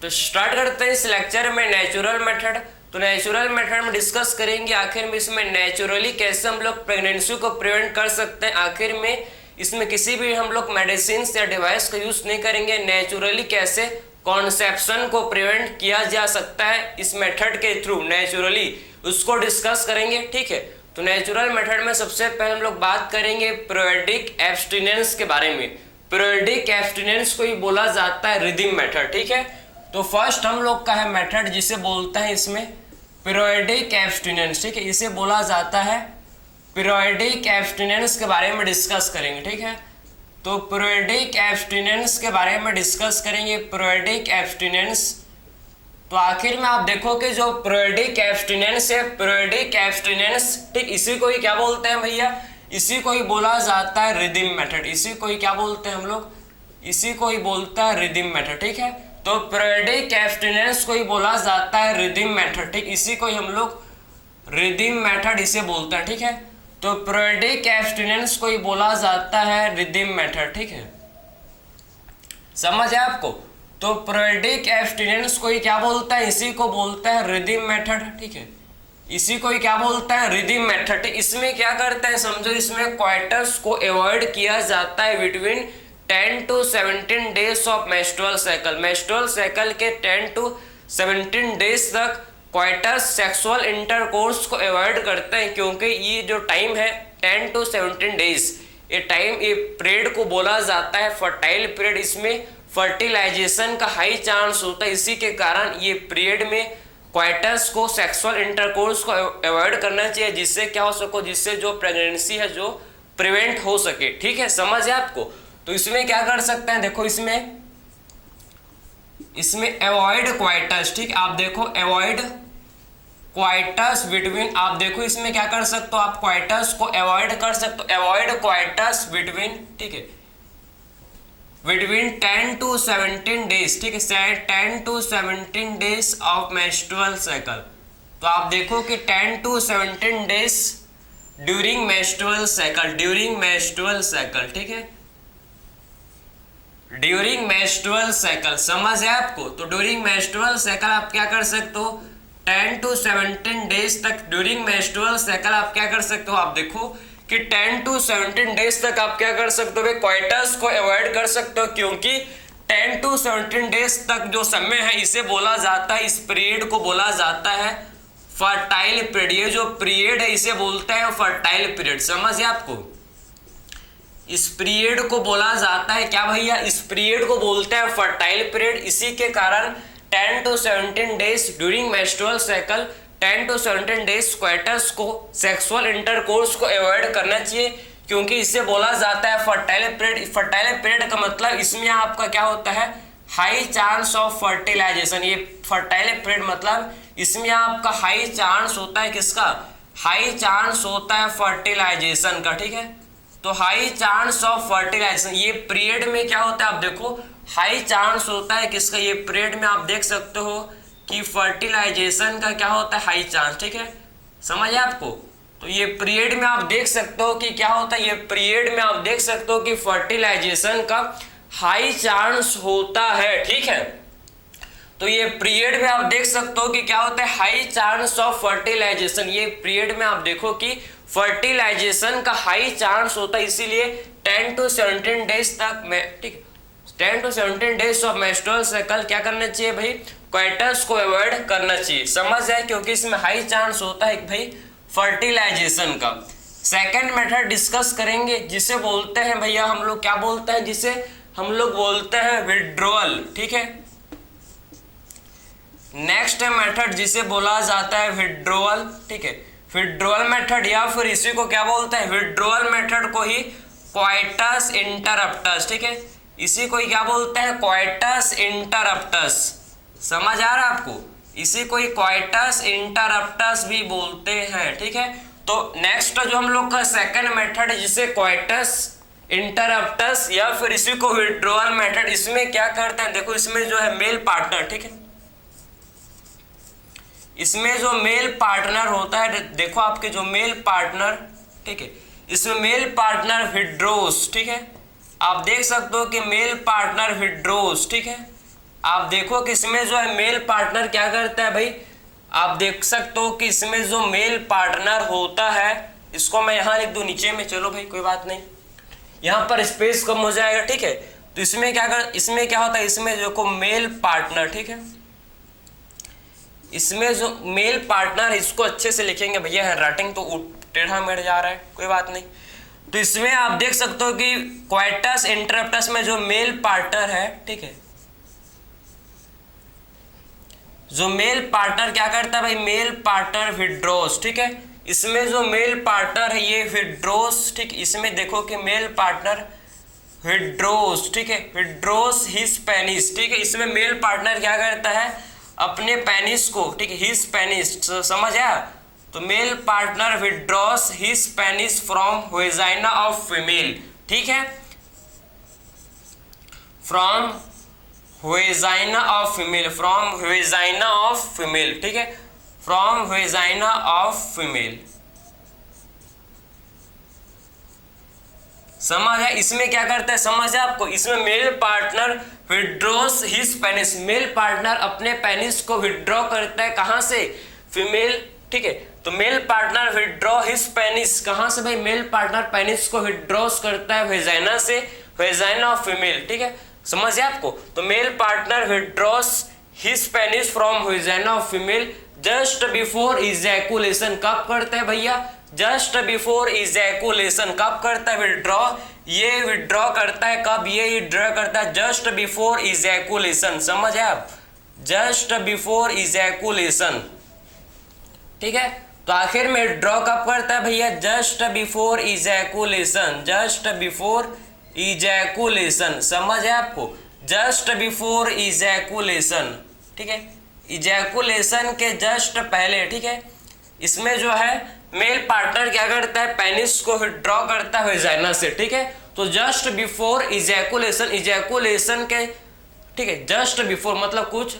तो स्टार्ट करते हैं इस लेक्चर में नेचुरल मेथड। तो नेचुरल मेथड में डिस्कस करेंगे आखिर में इसमें नेचुरली कैसे हम लोग प्रेगनेंसी को प्रिवेंट कर सकते हैं। आखिर में इसमें किसी भी हम लोग मेडिसिन या डिवाइस का यूज नहीं करेंगे। नेचुरली कैसे कॉन्सेप्शन को प्रिवेंट किया जा सकता है इस मेथड के थ्रू, नेचुरली उसको डिस्कस करेंगे। ठीक है, तो नेचुरल मेथड में सबसे पहले हम लोग बात करेंगे पीरियोडिक एब्स्टिनेंस के बारे में। पीरियोडिक एब्स्टिनेंस को ही बोला जाता है रिदम मेथड। ठीक है, तो फर्स्ट हम लोग का है मेथड जिसे बोलते हैं इसमें पीरियोडिक एब्स्टिनेंस। ठीक है, इसे बोला जाता है पीरियोडिक एब्स्टिनेंस के बारे में डिस्कस करेंगे। ठीक है, तो पीरियोडिक एब्स्टिनेंस के बारे में डिस्कस करेंगे। पीरियोडिक एब्स्टिनेंस, तो आखिर में आप देखो कि जो पीरियोडिक एब्स्टिनेंस है, पीरियोडिक एब्स्टिनेंस, ठीक इसी को ही क्या बोलते हैं भैया, इसी को ही बोला जाता है रिदम मेथड। इसी को ही क्या बोलते हैं हम लोग, इसी को ही बोलता है रिदम मेथड। ठीक है, तो पीरियोडिक एब्स्टिनेंस को ही बोला जाता है रिदम मेथड। ठीक, इसी को ही हम लोग रिदम मेथड इसे बोलते हैं। ठीक है, तो पीरियोडिक एब्स्टिनेंस को ही बोला जाता है रिदम मेथड। ठीक है, समझ है आपको। तो पीरियोडिक एब्स्टिनेंस को ही क्या बोलता है, इसी को बोलता है रिदम मेथड। ठीक है, इसी को ही क्या बोलता है, रिदम मेथड। इसमें क्या करते हैं समझो, इसमें क्वार्टर्स को अवॉइड किया जाता है between 10 to 17 days of menstrual cycle. Menstrual cycle के 10 to 17 डेज तक क्वार्टर्स सेक्सुअल इंटरकोर्स को अवॉइड करते हैं, क्योंकि ये जो टाइम है 10 to 17 डेज, ये टाइम, ये पीरियड को बोला जाता है फर्टाइल पीरियड। इसमें फर्टिलाइजेशन का हाई चांस होता है। इसी के कारण ये पीरियड में क्वार्टर्स को सेक्सुअल इंटरकोर्स को अवॉइड करना चाहिए, जिससे क्या हो सको, जिससे जो प्रेगनेंसी है जो प्रिवेंट हो सके। ठीक है, समझ है आपको। तो इसमें क्या कर सकते हैं, देखो इसमें अवॉइड क्वार्टर्स। ठीक, आप देखो अवॉइड क्वार्टर्स बिटवीन, आप देखो इसमें क्या कर सकते हो, आप क्वार्टर्स को अवॉइड कर सकते हो। अवॉइड क्वार्टर्स बिटवीन, ठीक है, बिटवीन 10 to 17 डेज। ठीक है, 10 to 17 days of menstrual cycle. तो आप देखो कि 10 to 17 days during menstrual cycle, during menstrual cycle. ठीक है, ड्यूरिंग मेंस्ट्रुअल साइकिल, समझ है आपको। तो ड्यूरिंग मेंस्ट्रुअल साइकिल आप क्या कर सकते हो, 10 to 17 डेज तक ड्यूरिंग मेंस्ट्रुअल साइकिल आप क्या कर सकते हो, आप देखो कि 10 to 17 डेज तक आप क्या कर सकते हो, क्वार्टर्स को अवॉइड कर सकते हो, क्योंकि 10 to 17 डेज तक जो समय है इसे बोला जाता है, इस पीरियड को बोला जाता है फर्टाइल पीरियड। ये जो पीरियड है इसे बोलते हैं फर्टाइल पीरियड, समझ है आपको। इस पीरियड को बोला जाता है क्या भैया, इस पीरियड को बोलते हैं फर्टाइल पीरियड। इसी के कारण 10 to 17 days during menstrual cycle, 10 to 17 days quarters को सेक्सुअल इंटरकोर्स को अवॉइड करना चाहिए, क्योंकि इससे बोला जाता है फर्टाइल पीरियड। फर्टाइल पीरियड का मतलब इसमें आपका क्या होता है, हाई चांस ऑफ फर्टिलाइजेशन। ये फर्टाइल पीरियड मतलब इसमें आपका हाई चांस होता है, किसका, हाई चांस होता है फर्टिलाइजेशन का। ठीक है, तो हाई चांस ऑफ फर्टिलाइजेशन, ये पीरियड में क्या होता है, आप देखो हाई चांस होता है किसका, ये पीरियड में आप देख सकते हो कि फर्टिलाइजेशन का क्या होता है, हाई चांस। ठीक है, समझ है आपको। तो ये पीरियड में आप देख सकते हो कि क्या होता है, ये पीरियड में आप देख सकते हो कि फर्टिलाइजेशन का हाई चांस होता है। ठीक है, तो ये पीरियड में आप देख सकते हो कि क्या होता है, हाई चांस ऑफ फर्टिलाइजेशन। ये पीरियड में आप देखो कि फर्टिलाइजेशन का हाई चांस होता है, इसीलिए 10 to 17 डेज तक में, ठीक, 10 to 17 days of menstrual cycle क्या करना चाहिए भाई, क्वार्टर्स को अवॉइड करना चाहिए, समझ है, क्योंकि इसमें हाई चांस होता है भाई फर्टिलाइजेशन का। सेकंड मेथड डिस्कस करेंगे जिसे बोलते हैं भैया हम लोग, क्या बोलते हैं, जिसे हम लोग बोलते हैं विड्रॉल। ठीक है, नेक्स्ट मेथड जिसे बोला जाता है विड्रॉल। ठीक है, विड्रॉल मेथड, या फिर इसी को क्या बोलते हैं, विड्रॉल मेथड को ही क्वार्टर्स इंटरप्टस। ठीक है, इसी को ही क्या बोलते हैं, क्वार्टर्स इंटरप्टस, समझ आ रहा है आपको। इसी को ही क्वार्टर्स इंटरप्टस भी बोलते हैं। ठीक है, तो नेक्स्ट जो हम लोग का सेकंड मेथड है जिसे क्वार्टर्स इंटरप्टस या फिर इसी को विड्रॉल मेथड, इसमें क्या करते हैं, देखो इसमें जो है मेल पार्टनर, ठीक है, इसमें जो मेल पार्टनर होता है, देखो आपके जो मेल पार्टनर, ठीक है, इसमें मेल पार्टनर विड्रोस। ठीक है, आप देख सकते हो कि मेल पार्टनर विड्रोस। ठीक है, आप देखो कि इसमें जो है मेल पार्टनर क्या करता है भाई, आप देख सकते हो कि इसमें जो मेल पार्टनर होता है, इसको मैं यहां लिख दूं नीचे में, चलो भाई कोई बात नहीं, यहां पर स्पेस कम हो जाएगा, ठीक है। तो इसमें क्या होता है, इसमें देखो मेल पार्टनर, ठीक है, इसमें जो मेल पार्टनर, इसको अच्छे से लिखेंगे भैया, हैंडराइटिंग तो टेढ़ा मेढ़ जा रहा है, कोई बात नहीं। तो इसमें आप देख सकते हो कि क्वाइटस इंटरप्टस में जो मेल पार्टनर है, ठीक है, जो मेल पार्टनर क्या करता है भाई, मेल पार्टनर विड्रॉस, ठीक है, इसमें जो मेल पार्टनर है ये विड्रॉस, ठीक, इसमें देखो कि मेल पार्टनर विड्रॉस, ठीक है, विड्रॉस हिज पेनिस, ठीक है, इसमें मेल पार्टनर क्या करता है, अपने पेनिस को, ठीक है, हिज पेनिस, समझ आया। तो male partner withdraws his penis from vagina of female, ठीक है, from vagina of female, from vagina of female, ठीक है, फ्रॉम वेजाइना ऑफ फीमेल, समझ है। इसमें क्या करता है, समझ है आपको, इसमें male partner withdraws his penis, male partner अपने पेनिस को विड्रॉ करता है, कहां से, फीमेल, ठीक है। तो male partner withdraw his penis, कहां से भाई, मेल पार्टनर पेनिस को विड्रॉस करता है वेजाइना से, वेजाइना ऑफ फीमेल, ठीक है, समझ है आपको। तो male partner withdraws his penis from vagina of female just before ejaculation, कब करता है भैया, जस्ट बिफोर इजैकुलेशन, कब करता है विड्रॉ, ये विड्रॉ करता है कब, ये विड्रॉ करता है जस्ट बिफोर इजैकुलेशन, समझ है आप, जस्ट बिफोर इजैकुलेशन, ठीक है। तो आखिर में विड्रॉ कब करता है भैया, just before ejaculation, just before ejaculation, समझ है आपको, जस्ट बिफोर इजैकुलेशन, ठीक है, इजैकुलेशन के जस्ट पहले, ठीक है। इसमें जो है मेल पार्टनर क्या करता है, पेनिस को विड्रॉ करता है वेजाइना से, ठीक है। तो जस्ट बिफोर इजैकुलेशन, इजैकुलेशन के, ठीक है, जस्ट बिफोर मतलब कुछ,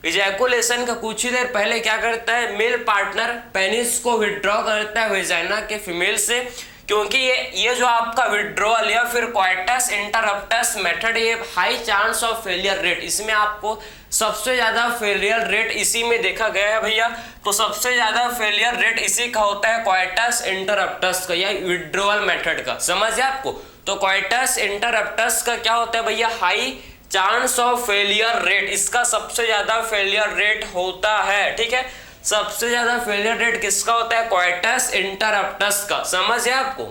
इजैकुलेशन का कुछ ही देर पहले क्या करता है, मेल पार्टनर पेनिस को विड्रॉ करता है वेजाइना के फीमेल से, क्योंकि ये जो आपका विड्रॉल या फिर क्वाइटस इंटरप्टस मेथड, ये high chance of failure rate, इसमें आपको सबसे ज्यादा फेलियर रेट इसी में देखा गया है भैया। तो सबसे ज्यादा फेलियर रेट इसी का होता है, क्वाइटस इंटरप्टस का या विड्रॉल मेथड का, समझ आपको। तो क्वाइटस इंटरप्टस का क्या होता है भैया, high chance of failure rate, इसका सबसे ज्यादा फेलियर रेट होता है, ठीक है, सबसे ज्यादा फेलियर रेट किसका होता है, क्वाइटस इंटरप्टस का, समझ है आपको।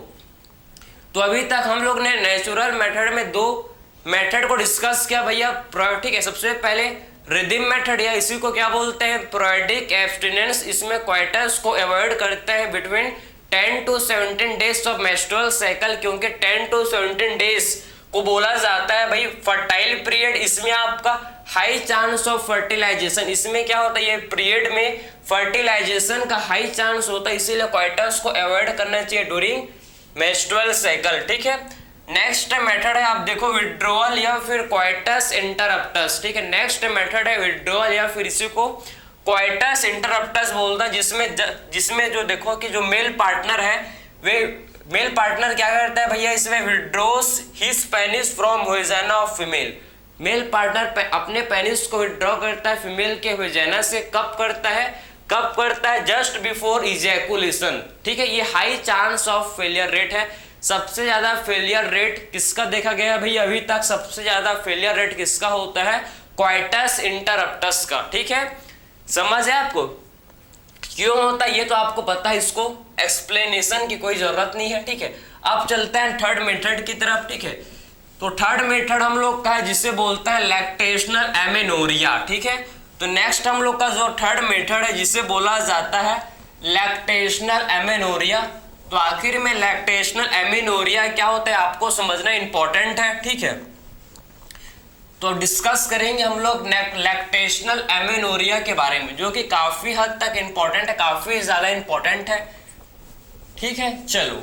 तो अभी तक हम लोग ने नेचुरल मेथड में दो मेथड को डिस्कस किया भैया, ठीक है। सबसे पहले रिदम मेथड या इसी को क्या बोलते हैं, पीरियडिक एब्स्टिनेंस, इसमें क्वाइटस को अवॉइड करते हैं between 10 to 17 days of menstrual cycle, क्योंकि 10 to 17 डेज को बोला जाता है भाई फर्टाइल पीरियड, इसमें आपका हाई चांस ऑफ फर्टिलाइजेशन, इसमें क्या होता है, ये पीरियड में फर्टिलाइजेशन का हाई चांस होता है, इसीलिए क्वाइटस को अवॉइड करना चाहिए ड्यूरिंग मेंस्ट्रुअल साइकिल, ठीक है। नेक्स्ट मेथड है, आप देखो विड्रॉल या फिर क्वाइटस इंटरप्टस, ठीक है, नेक्स्ट मेथड है विड्रॉल या फिर इसी को क्वाइटस इंटरप्टस बोलता है, जिसमें जो देखो कि जो मेल पार्टनर है, वे मेल पार्टनर क्या करता है भैया, इसमें withdraws his penis from vagina of female, male partner अपने पेनिस को विड्रॉ करता है फीमेल के वेजाइना से, कब करता है, जस्ट बिफोर इजैकुलेशन, ठीक है। ये high chance of failure rate है, सबसे ज्यादा फेलियर रेट किसका देखा गया भैया, अभी तक सबसे ज्यादा फेलियर रेट किसका होता है, क्वाइटस इंटरप्टस का, ठीक है, समझ है आपको। क्यों होता है ये तो आपको पता है, इसको एक्सप्लेनेशन की कोई जरूरत नहीं है, ठीक है। अब चलते हैं थर्ड मेथड की तरफ, ठीक है। तो थर्ड मेथड हम लोग का है जिसे बोलते हैं लैक्टेशनल एमेनोरिया, ठीक है। तो नेक्स्ट हम लोग का जो थर्ड मेथड है जिसे बोला जाता है लैक्टेशनल एमेनोरिया। तो आखिर में लैक्टेशनल एमेनोरिया क्या होता है आपको समझना इंपॉर्टेंट है, ठीक है। तो डिस्कस करेंगे हम लोग लैक्टेशनल एमेनोरिया के बारे में, जो कि काफी हद तक इंपॉर्टेंट है, काफी ज्यादा इंपॉर्टेंट है, ठीक है। चलो,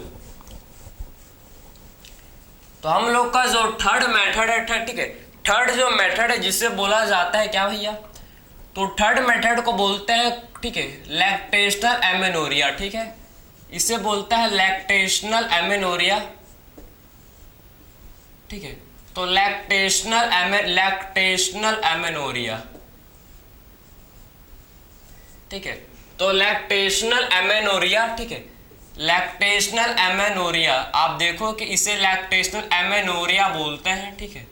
तो हम लोग का जो थर्ड मेथड है, ठीक है, थर्ड जो मेथड है जिसे बोला जाता है क्या भैया, तो थर्ड मेथड को बोलते हैं, ठीक है, लैक्टेशनल एमेनोरिया, ठीक है, इसे बोलता है लैक्टेशनल एमेनोरिया, ठीक है। तो लैक्टेशनल एमेनोरिया, ठीक है। तो लैक्टेशनल एमेनोरिया, ठीक है, लैक्टेशनल एमेनोरिया, आप देखो कि इसे लैक्टेशनल एमेनोरिया बोलते हैं, ठीक है,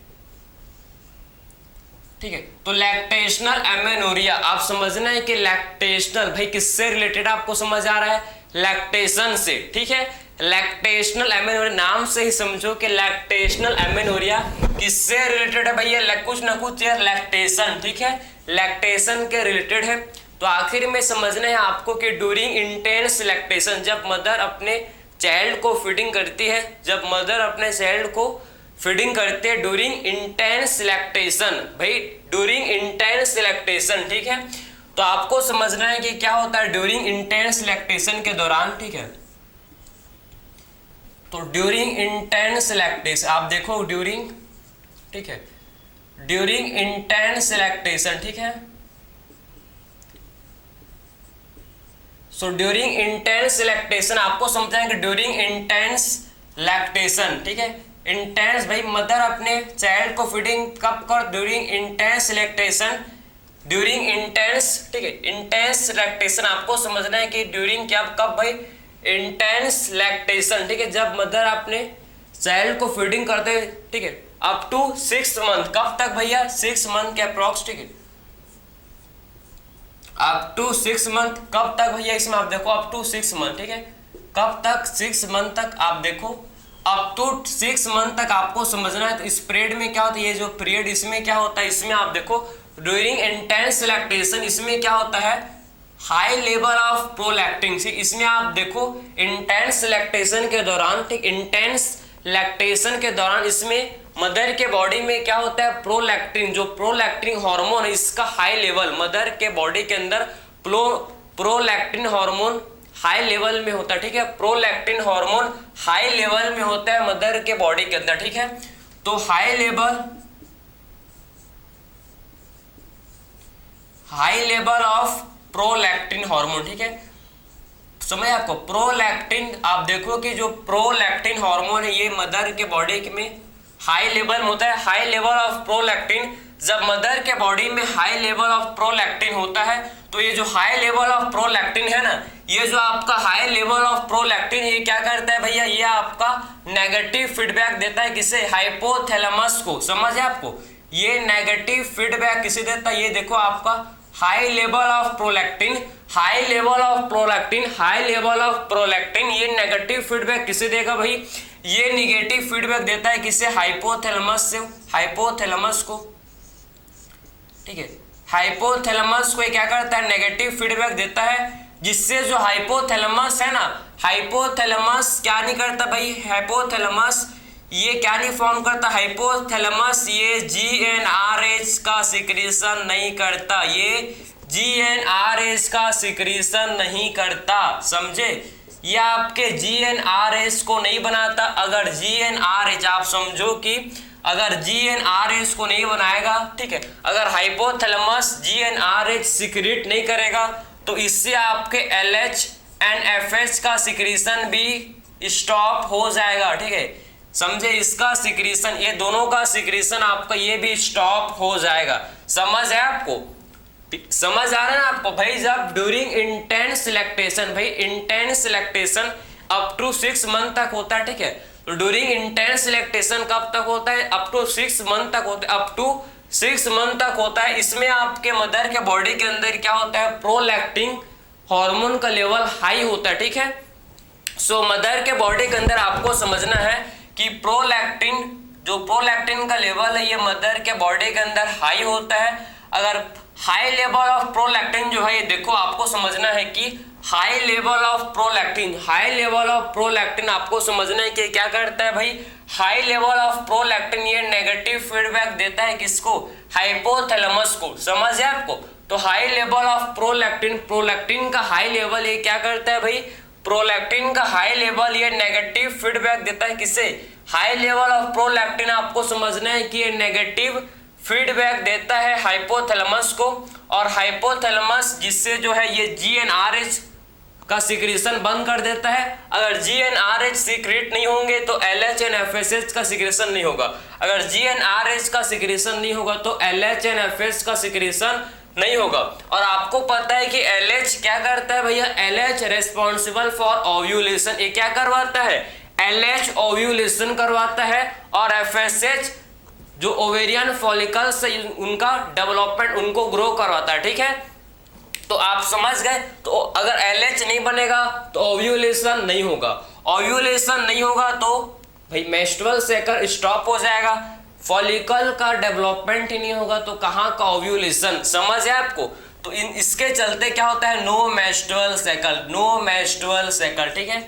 ठीक है। तो लैक्टेशनल एमेनोरिया, आप समझना है कि लैक्टेशनल भाई किससे रिलेटेड, आपको समझ आ रहा है, लैक्टेशन से, ठीक है। लैक्टेशनल एमेनोरिया नाम से ही समझो कि लैक्टेशनल एमेनोरिया किससे रिलेटेड है भैया, कुछ ना कुछ लैक्टेशन, ठीक है, लैक्टेशन के रिलेटेड है। तो आखिर में समझना है आपको कि ड्यूरिंग इंटेंस लैक्टेशन, जब मदर अपने चाइल्ड को फीडिंग करती है, जब मदर अपने चाइल्ड को फीडिंग करते हैं ड्यूरिंग इंटेंस लैक्टेशन, भाई ड्यूरिंग इंटेंस लैक्टेशन, ठीक है। तो आपको समझना है कि क्या होता है ड्यूरिंग इंटेंस लैक्टेशन के दौरान, ठीक है। तो ड्यूरिंग इंटेंस लैक्टेशन, आप देखो ड्यूरिंग, ठीक है, ड्यूरिंग इंटेंस लैक्टेशन, ठीक है। सो ड्यूरिंग इंटेंस लैक्टेशन, आपको समझना है कि ड्यूरिंग इंटेंस लैक्टेशन, ठीक है, इंटेंस भाई मदर अपने चाइल्ड को फीडिंग कब कर, during intense lactation, during intense, ठीक है, इंटेंस लैक्टेशन, आपको समझना है कि ड्यूरिंग क्या, कब भाई, इंटेंस लैक्टेशन, ठीक है, जब मदर अपने चाइल्ड को फीडिंग करते हैं, ठीक है, अप टू 6 मंथ, कब तक भैया, 6 मंथ के अप्रॉक्स, ठीक है, अप टू 6 मंथ, कब तक भैया, इसमें आप देखो अप टू 6 मंथ, ठीक है, कब तक, 6 मंथ तक, आप देखो अप टू 6 मंथ तक आपको समझना है। तो इस पीरियड में क्या होता है, ये जो पीरियड इसमें क्या होता है, इसमें आप देखो ड्यूरिंग इंटेंस लैक्टेशन, इसमें क्या होता है, हाई लेवल ऑफ प्रोलैक्टिन, इसमें आप देखो इंटेंस लैक्टेशन के दौरान, ठीक, इंटेंस लैक्टेशन के दौरान इसमें मदर के बॉडी में क्या होता है, प्रोलैक्टिन, जो प्रोलैक्टिन हार्मोन है इसका हाई लेवल, मदर के बॉडी के अंदर प्रोलैक्टिन हार्मोन हाई लेवल में होता है, ठीक है, प्रोलैक्टिन हार्मोन हाई लेवल में होता है मदर के बॉडी के अंदर, ठीक है। तो high level of prolactin hormone, ठीक है, समझ आपको, प्रोलैक्टिन, आप देखो कि जो प्रोलैक्टिन हार्मोन है ये मदर के बॉडी में हाई लेवल में होता है, हाई लेवल ऑफ प्रोलैक्टिन, जब मदर के बॉडी में हाई लेवल ऑफ प्रोलैक्टिन होता है तो ये जो हाई लेवल ऑफ प्रोलैक्टिन है ना, ये जो आपका हाई लेवल ऑफ प्रोलैक्टिन ये क्या करता है भैया, ये आपका नेगेटिव फीडबैक देता है किसे, हाइपोथैलेमस को, समझ है आपको, ये नेगेटिव फीडबैक किसे देता है, ये देखो आपका high level of prolactin, high level of prolactin, high level of prolactin, ये नेगेटिव फीडबैक किसे देगा भाई, ये नेगेटिव फीडबैक देता है किसे, हाइपोथैलेमस से, हाइपोथैलेमस को, ठीक है, हाइपोथैलेमस को क्या करता है, नेगेटिव फीडबैक देता है, जिससे जो हाइपोथैलेमस है ना, हाइपोथैलेमस क्या नहीं करता भाई, हाइपोथैलेमस ये क्या नहीं फॉर्म करता, हाइपोथैलेमस ये GnRH का सिक्रीशन नहीं करता, ये GnRH का सिक्रीशन नहीं करता, समझे, ये आपके GnRH को नहीं बनाता। अगर GnRH आप समझो कि अगर GnRH को नहीं बनाएगा, ठीक है, अगर हाइपोथैलेमस GnRH सिक्रीट नहीं करेगा तो इससे आपके LH एंड FH का सिक्रीशन भी स्टॉप हो जाएगा, ठीक है, समझे, इसका सिक्रीशन, ये दोनों का सिक्रीशन आपका ये भी स्टॉप हो जाएगा, समझ है आपको, समझ आ रहा है ना आपको भाई। जब ड्यूरिंग इंटेंस लैक्टेशन, भाई intense lactation up to 6 month तक होता है, ठीक है, तो ड्यूरिंग इंटेंस लैक्टेशन कब तक होता है, अप टू 6 मंथ तक होता है, अप टू 6 मंथ तक होता है। इसमें आपके मदर के बॉडी के अंदर क्या होता है, प्रोलैक्टिन हार्मोन का लेवल हाई होता है, ठीक है। सो मदर के बॉडी के अंदर आपको समझना है कि प्रोलैक्टिन, जो प्रोलैक्टिन का लेवल है ये मदर के बॉडी के अंदर हाई होता है। अगर हाई लेवल ऑफ प्रोलैक्टिन जो है, ये देखो आपको समझना है कि high level of prolactin, high level of prolactin आपको समझना है कि क्या करता है भाई, हाई लेवल ऑफ प्रोलैक्टिन ये नेगेटिव फीडबैक देता है किसको, हाइपोथैलेमस को, समझ है आपको। तो high level of prolactin, prolactin का हाई लेवल ये क्या करता है भाई, प्रोलैक्टिन का हाई लेवल ये नेगेटिव फीडबैक देता है किसे, हाई लेवल ऑफ प्रोलैक्टिन आपको समझना है कि ये नेगेटिव फीडबैक देता है हाइपोथैलेमस को, और हाइपोथैलेमस जिससे जो है ये GnRH का सिक्रेशन बंद कर देता है। अगर GnRH सीक्रेट नहीं होंगे तो LH एंड FSH का सिक्रेशन नहीं होगा। अगर GnRH का सिक्रेशन नहीं होगा तो LH एंड FSH का सिक्रेशन नहीं होगा। और आपको पता है कि LH क्या करता है भैया, LH रेस्पॉन्सिबल फॉर ओव्यूलेशन। ये क्या करवाता है, LH ओव्यूलेशन करवाता है, और FSH जो ओवेरियन फॉलिकल से उनका डेवलपमेंट, उनको ग्रो करवाता है। ठीक है, तो आप समझ गए। तो अगर LH नहीं बनेगा तो ओव्यूलेशन नहीं होगा, ओव्यूलेशन नहीं होगा तो भाई मेंस्ट्रुअल साइकिल स्टॉप हो जाएगा, फॉलिकल का डेवलपमेंट ही नहीं होगा तो कहाँ का ओव्यूलेशन, समझ है आपको। तो इसके चलते क्या होता है, no menstrual cycle, no menstrual cycle. ठीक है,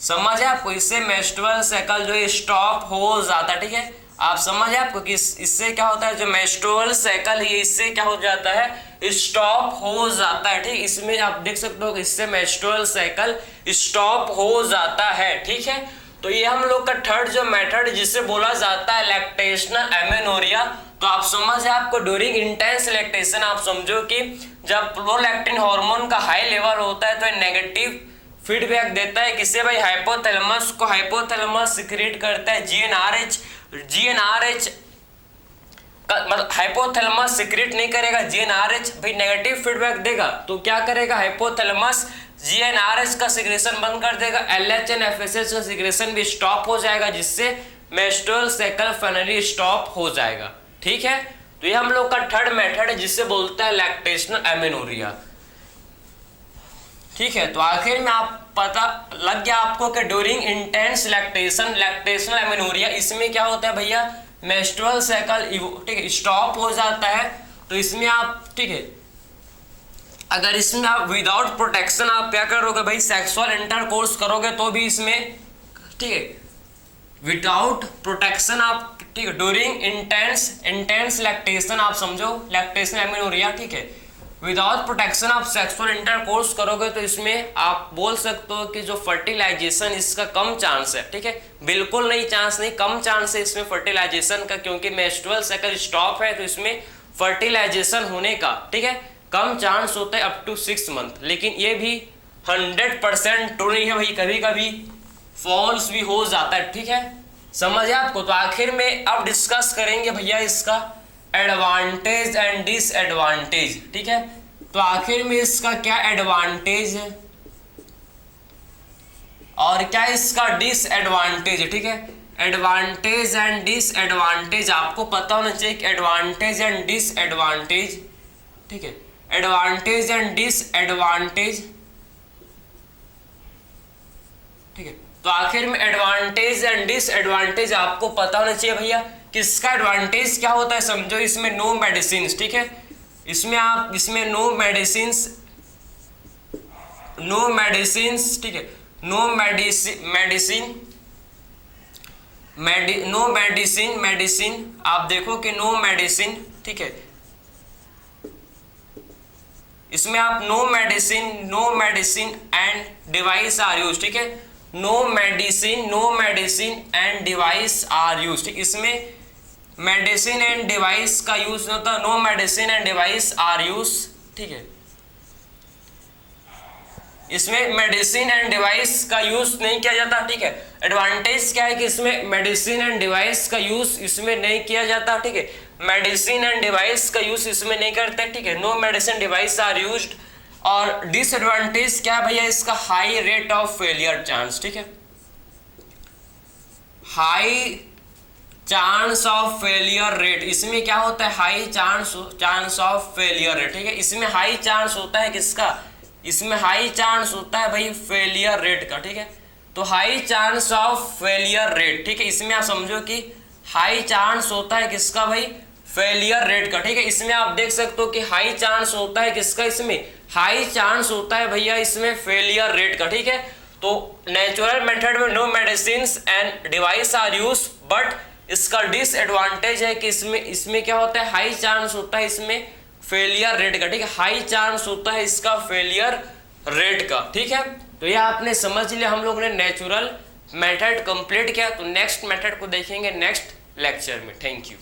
समझ है आपको, इससे मेंस्ट्रुअल साइकिल जो स्टॉप हो जाता है। ठीक है, आप समझ है आपको कि इससे क्या होता है, जो मेंस्ट्रुअल साइकिल है इससे क्या हो जाता है, स्टॉप हो जाता है। ठीक, इसमें आप देख सकते हो कि इससे मेंस्ट्रुअल साइकिल स्टॉप हो जाता है। ठीक है, तो ये हम लोग का थर्ड जो मेथड जिसे बोला जाता है लैक्टेशनल एमेनोरिया। तो आप समझ है आपको, ड्यूरिंग इंटेंस लैक्टेशन आप समझो कि जब प्रोलैक्टिन हार्मोन का हाई लेवल होता है तो नेगेटिव फीडबैक देता है किसे भाई, हाइपोथैलेमस को। हाइपोथैलेमस सिक्रेट करता है GnRH, GnRH मतलब हाइपोथैलेमस सिक्रेट नहीं करेगा, GnRH भाई नेगेटिव फीडबैक देगा तो क्या करेगा, हाइपोथैलेमस GnRH का सिक्रेशन बंद कर देगा, LH एंड FSH का सिक्रेशन भी स्टॉप हो जाएगा, जिससे मेंस्ट्रुअल साइकिल फाइनली स्टॉप हो जाएगा। ठीक है, तो ये हम लोग का थर्ड मेथड है जिसे बोलता है लैक्टेशनल एमेनोरिया। ठीक है, तो आखिर में आप पता लग गया आपको कि during intense lactation, lactational amenorrhea, इसमें क्या होता है भैया, मेंस्ट्रुअल साइकिल ठीक है स्टॉप हो जाता है। तो इसमें आप ठीक है, अगर इसमें आप विदाउट प्रोटेक्शन आप क्या करोगे भाई, सेक्सुअल इंटरकोर्स करोगे तो भी इसमें ठीक है, विदाउट प्रोटेक्शन आप ठीक है, ड्यूरिंग इंटेंस लैक्टेशन आप समझो, लैक्टेशनल एमेनोरिया। ठीक है, विदाउट प्रोटेक्शन आप सेक्सुअल इंटरकोर्स करोगे तो इसमें आप बोल सकते हो कि जो फर्टिलाइजेशन इसका कम चांस है। ठीक है, बिल्कुल नहीं चांस नहीं, कम चांस है इसमें फर्टिलाइजेशन का, क्योंकि मेंस्ट्रुअल साइकिल स्टॉप है तो इसमें फर्टिलाइजेशन होने का ठीक है कम चांस होता है अप टू 6 मंथ। लेकिन ये भी 100% ट्रू नहीं है भाई, कभी कभी फॉल्स भी हो जाता है। ठीक है, समझ आपको। तो आखिर में अब डिस्कस करेंगे भैया इसका एडवांटेज एंड डिसएडवांटेज। ठीक है, तो आखिर में इसका क्या एडवांटेज है और क्या इसका डिसएडवांटेज है। ठीक है, एडवांटेज एंड डिसएडवांटेज आपको पता होना चाहिए कि एडवांटेज एंड डिसएडवांटेज। ठीक है, एडवांटेज एंड डिसएडवांटेज। ठीक है, तो आखिर में एडवांटेज एंड डिसएडवांटेज आपको पता होना चाहिए भैया। किसका एडवांटेज क्या होता है समझो, इसमें नो मेडिसिन। ठीक है, इसमें नो मेडिसिन, ठीक है, नो मेडिसिन आप देखो कि नो मेडिसिन। ठीक है, इसमें आप no medicine and device are use. ठीक है, no medicine and device are use. ठीक, इसमें मेडिसिन एंड डिवाइस का यूज नहीं होता, no medicine and device are use. ठीक है, इसमें मेडिसिन एंड डिवाइस का यूज नहीं किया जाता। ठीक है, एडवांटेज क्या है कि इसमें मेडिसिन एंड डिवाइस का यूज इसमें नहीं किया जाता। ठीक है, मेडिसिन एंड डिवाइस का यूज इसमें नहीं करते। ठीक है, no medicine device are used. और डिसएडवांटेज क्या भैया, इसका high rate of failure chance. ठीक है, high chance of failure rate, इसमें क्या होता है, high chance of failure rate. ठीक है, इसमें हाई चांस होता है किसका, इसमें हाई चांस होता है भाई फेलियर रेट का। ठीक है, तो high chance of failure rate. ठीक है, इसमें आप समझो कि हाई चांस होता है किसका भाई, फेलियर रेट का। ठीक है, इसमें आप देख सकते हो कि हाई चांस होता है किसका, इसमें हाई चांस होता है भैया इसमें फेलियर रेट का। ठीक है, तो नेचुरल मेथड में no medicine and device are use, but इसका डिसएडवांटेज है कि इसमें क्या होता है, हाई चांस होता है इसमें फेलियर रेट का। ठीक है, हाई चांस होता है इसका फेलियर रेट का। ठीक है, तो ये आपने समझ लिया, हम लोग ने नेचुरल मेथड कंप्लीट किया। तो नेक्स्ट मेथड को देखेंगे नेक्स्ट लेक्चर में। Thank you.